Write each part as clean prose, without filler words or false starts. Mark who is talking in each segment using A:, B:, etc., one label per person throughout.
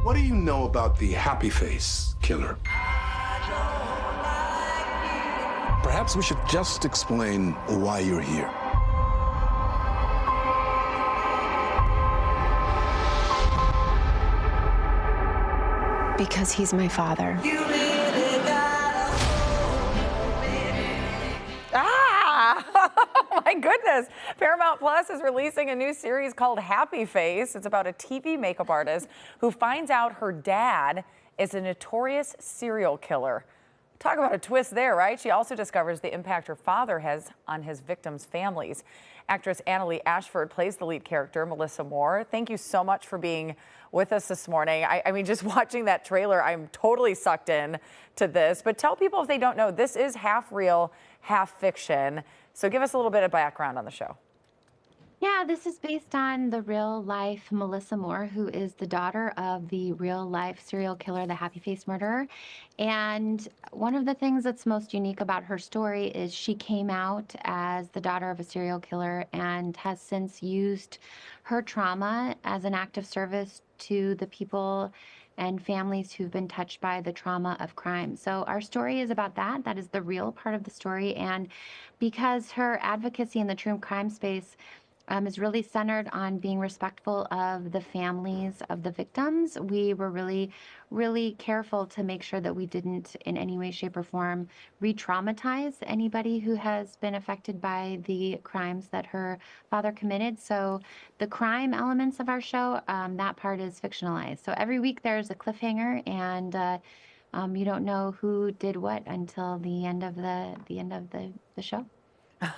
A: What do you know about the happy face killer? Perhaps we should just explain why you're here.
B: Because he's my father.
C: Oh my goodness. Paramount Plus is releasing a new series called Happy Face. It's about a TV makeup artist who finds out her dad is a notorious serial killer. Talk about a twist there, right? She also discovers the impact her father has on his victims' families. Actress Annalee Ashford plays the lead character, Melissa Moore. Thank you so much for being with us this morning. I mean, just watching that trailer, I'm totally sucked in to this. But tell people if they don't know, this is half real, half fiction. So give us a little bit of background on the show.
D: Yeah, this is based on the real life Melissa Moore, who is the daughter of the real life serial killer, the Happy Face murderer. And one of the things that's most unique about her story is she came out as the daughter of a serial killer and has since used her trauma as an act of service to the people and families who've been touched by the trauma of crime. So our story is about that. That is the real part of the story. And because her advocacy in the true crime space is really centered on being respectful of the families of the victims, we were really, really careful to make sure that we didn't in any way, shape, or form re-traumatize anybody who has been affected by the crimes that her father committed. So the crime elements of our show, that part is fictionalized. So every week there's a cliffhanger, and you don't know who did what until the end of the show.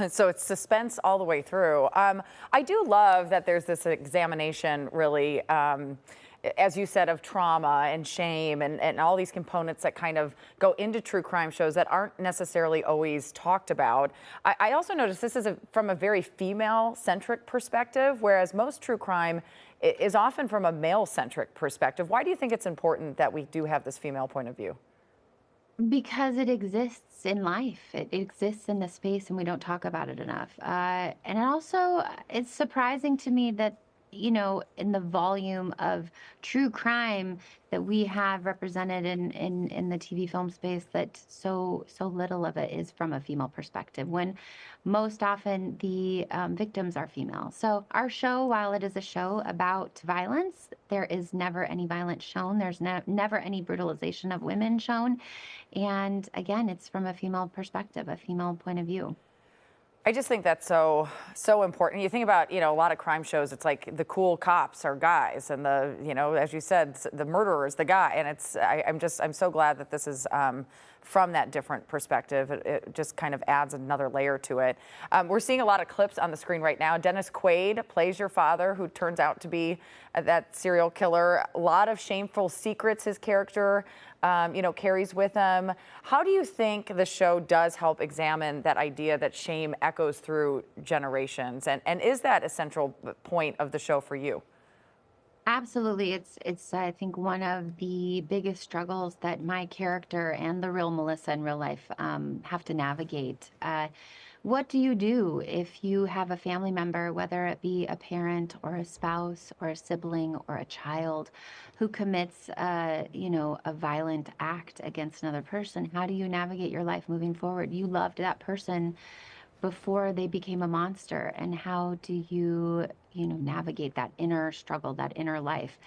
C: So it's suspense all the way through. I do love that there's this examination, really, as you said, of trauma and shame and all these components that kind of go into true crime shows that aren't necessarily always talked about. I also noticed this is from a very female-centric perspective, whereas most true crime is often from a male-centric perspective. Why do you think it's important that we do have this female point of view?
D: Because it exists in life. It exists in the space, and we don't talk about it enough. And it also, it's surprising to me that, you know, in the volume of true crime that we have represented in the TV film space, that so little of it is from a female perspective, when most often the victims are female. So our show, while it is a show about violence, there is never any violence shown. There's never any brutalization of women shown. And again, it's from a female perspective, a female point of view.
C: I just think that's so important. You think about, you know, a lot of crime shows, it's like the cool cops are guys and the, you know, as you said, the murderer is the guy. And I'm so glad that this is from that different perspective. It just kind of adds another layer to it. We're seeing a lot of clips on the screen right now. Dennis Quaid plays your father, who turns out to be that serial killer. A lot of shameful secrets his character you know, carries with him. How do you think the show does help examine that idea that shame echoes through generations? And is that a central point of the show for you?
D: Absolutely. It's I think one of the biggest struggles that my character and the real Melissa in real life have to navigate. What do you do if you have a family member, whether it be a parent or a spouse or a sibling or a child, who commits, you know, a violent act against another person? How do you navigate your life moving forward? You loved that person before they became a monster, and how do you navigate that inner struggle, that inner life?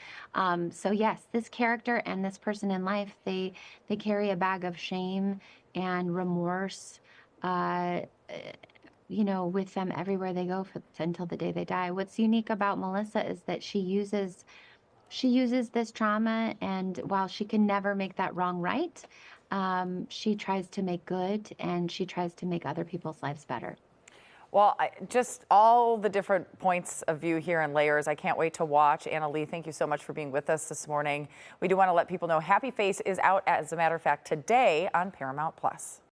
D: So yes, this character and this person in life, they carry a bag of shame and remorse, you know, with them everywhere they go until the day they die. What's unique about Melissa is that she uses this trauma, and while she can never make that wrong right, she tries to make good, and she tries to make other people's lives better.
C: Well, just all the different points of view here and layers. I can't wait to watch. Annalee, thank you so much for being with us this morning. We do want to let people know Happy Face is out, as a matter of fact, today on Paramount Plus.